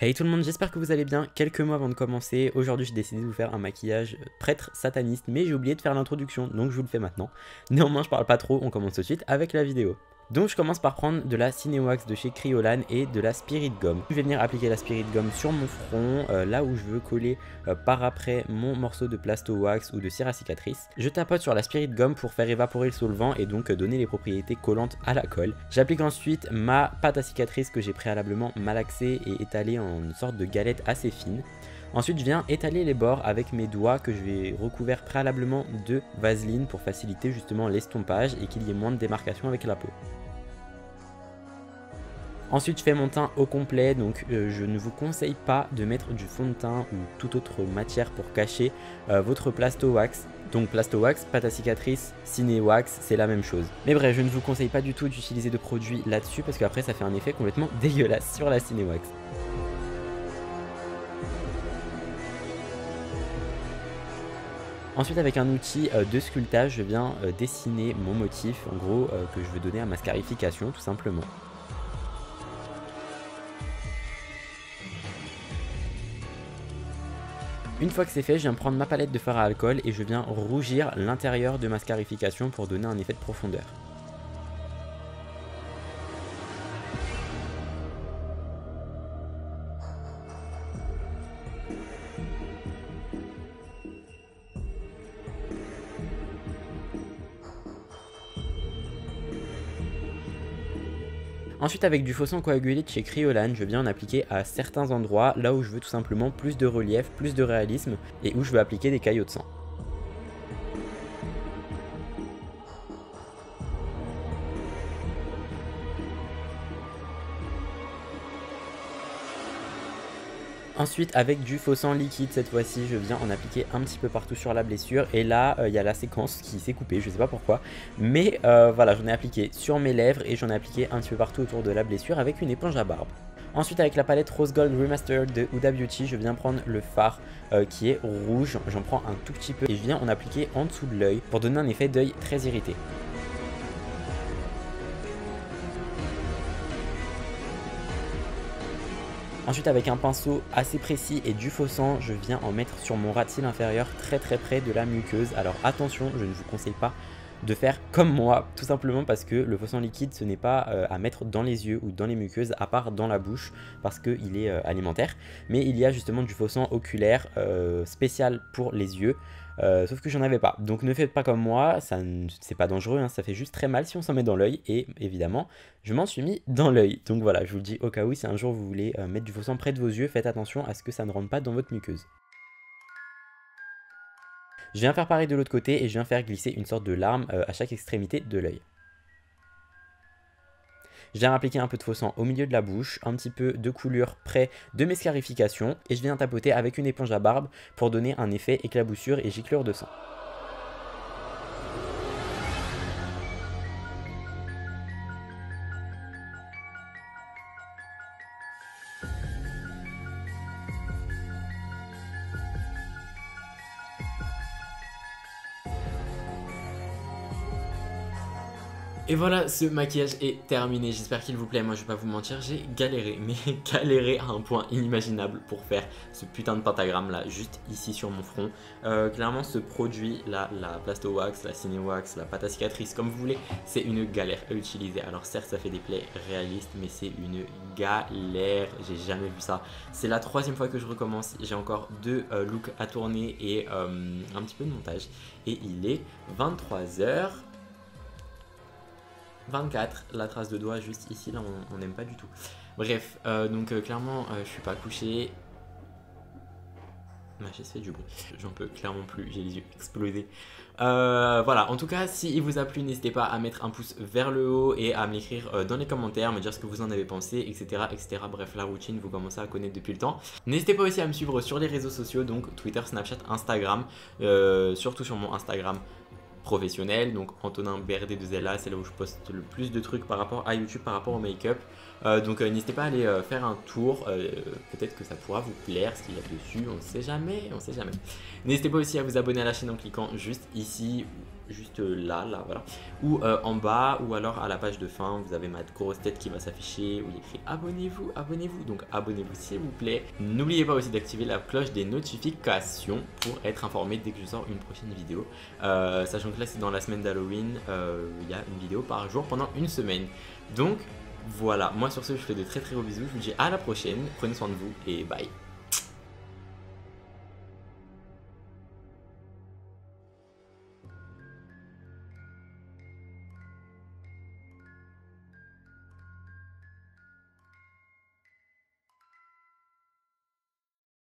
Hey tout le monde, j'espère que vous allez bien. Quelques mois avant de commencer, aujourd'hui j'ai décidé de vous faire un maquillage prêtre sataniste, mais j'ai oublié de faire l'introduction, donc je vous le fais maintenant. Néanmoins je parle pas trop, on commence tout de suite avec la vidéo. Donc je commence par prendre de la Cinewax de chez Kryolan et de la Spirit Gum. Je vais venir appliquer la Spirit Gum sur mon front, là où je veux coller par après mon morceau de Plasto Wax ou de cire à cicatrice. Je tapote sur la Spirit Gum pour faire évaporer le solvant et donc donner les propriétés collantes à la colle. J'applique ensuite ma pâte à cicatrice que j'ai préalablement malaxée et étalée en une sorte de galette assez fine. Ensuite je viens étaler les bords avec mes doigts que je vais recouvrir préalablement de vaseline pour faciliter justement l'estompage et qu'il y ait moins de démarcation avec la peau. Ensuite je fais mon teint au complet, donc je ne vous conseille pas de mettre du fond de teint ou toute autre matière pour cacher votre Plasto Wax. Donc Plasto Wax, pâte à cicatrice, Ciné Wax, c'est la même chose. Mais bref, je ne vous conseille pas du tout d'utiliser de produits là-dessus parce qu'après ça fait un effet complètement dégueulasse sur la Ciné Wax. Ensuite avec un outil de sculptage, je viens dessiner mon motif en gros que je veux donner à ma scarification tout simplement. Une fois que c'est fait, je viens prendre ma palette de fard à alcool et je viens rougir l'intérieur de ma scarification pour donner un effet de profondeur. Ensuite avec du faux sang coagulé de chez Kryolan, je viens en appliquer à certains endroits, là où je veux tout simplement plus de relief, plus de réalisme et où je veux appliquer des caillots de sang. Ensuite avec du faux sang liquide, cette fois-ci je viens en appliquer un petit peu partout sur la blessure et là il y a la séquence qui s'est coupée, je sais pas pourquoi, mais voilà, j'en ai appliqué sur mes lèvres et j'en ai appliqué un petit peu partout autour de la blessure avec une éponge à barbe. Ensuite avec la palette Rose Gold Remastered de Huda Beauty, je viens prendre le fard qui est rouge, j'en prends un tout petit peu et je viens en appliquer en dessous de l'œil pour donner un effet d'œil très irrité. Ensuite avec un pinceau assez précis et du faux sang, je viens en mettre sur mon ras de cils inférieur très près de la muqueuse. Alors attention, je ne vous conseille pas de faire comme moi, tout simplement parce que le faux sang liquide ce n'est pas à mettre dans les yeux ou dans les muqueuses, à part dans la bouche parce qu'il est alimentaire. Mais il y a justement du faux sang oculaire spécial pour les yeux. Sauf que j'en avais pas, donc ne faites pas comme moi, c'est pas dangereux, hein, ça fait juste très mal si on s'en met dans l'œil, et évidemment je m'en suis mis dans l'œil, donc voilà, je vous le dis au cas où si un jour vous voulez mettre du faux sang près de vos yeux, faites attention à ce que ça ne rentre pas dans votre muqueuse. Je viens faire pareil de l'autre côté et je viens faire glisser une sorte de larme à chaque extrémité de l'œil. Je viens appliquer un peu de faux sang au milieu de la bouche, un petit peu de coulure près de mes scarifications et je viens tapoter avec une éponge à barbe pour donner un effet éclaboussure et giclure de sang. Et voilà, ce maquillage est terminé, j'espère qu'il vous plaît, moi je vais pas vous mentir, j'ai galéré, mais galéré à un point inimaginable pour faire ce putain de pentagramme là, juste ici sur mon front. Clairement ce produit là, la Plasto Wax, la Ciné Wax, la pâte à cicatrice, comme vous voulez, c'est une galère à utiliser. Alors certes ça fait des plaies réalistes, mais c'est une galère, j'ai jamais vu ça. C'est la troisième fois que je recommence, j'ai encore 2 looks à tourner et un petit peu de montage. Et il est 23h. 24, la trace de doigt juste ici, là on n'aime pas du tout. Bref, donc clairement je suis pas couché. Ma chaise fait du bruit, j'en peux clairement plus, j'ai les yeux explosés. Voilà, en tout cas si il vous a plu, n'hésitez pas à mettre un pouce vers le haut et à m'écrire dans les commentaires, me dire ce que vous en avez pensé, etc. etc. Bref, la routine, vous commencez à connaître depuis le temps. N'hésitez pas aussi à me suivre sur les réseaux sociaux, donc Twitter, Snapchat, Instagram, surtout sur mon Instagram professionnel, donc Antonin BRD2LA, c'est là où je poste le plus de trucs par rapport à YouTube, par rapport au make-up. Donc n'hésitez pas à aller faire un tour, peut-être que ça pourra vous plaire ce qu'il y a dessus, on ne sait jamais, on sait jamais. N'hésitez pas aussi à vous abonner à la chaîne en cliquant juste ici juste là, voilà. Ou en bas, ou alors à la page de fin, vous avez ma grosse tête qui va s'afficher, où il y a écrit abonnez-vous, abonnez-vous. Donc abonnez-vous s'il vous plaît. N'oubliez pas aussi d'activer la cloche des notifications pour être informé dès que je sors une prochaine vidéo. Sachant que là c'est dans la semaine d'Halloween, il y a une vidéo par jour pendant une semaine. Donc voilà, moi sur ce je vous fais de très très gros bisous, je vous dis à la prochaine, prenez soin de vous et bye.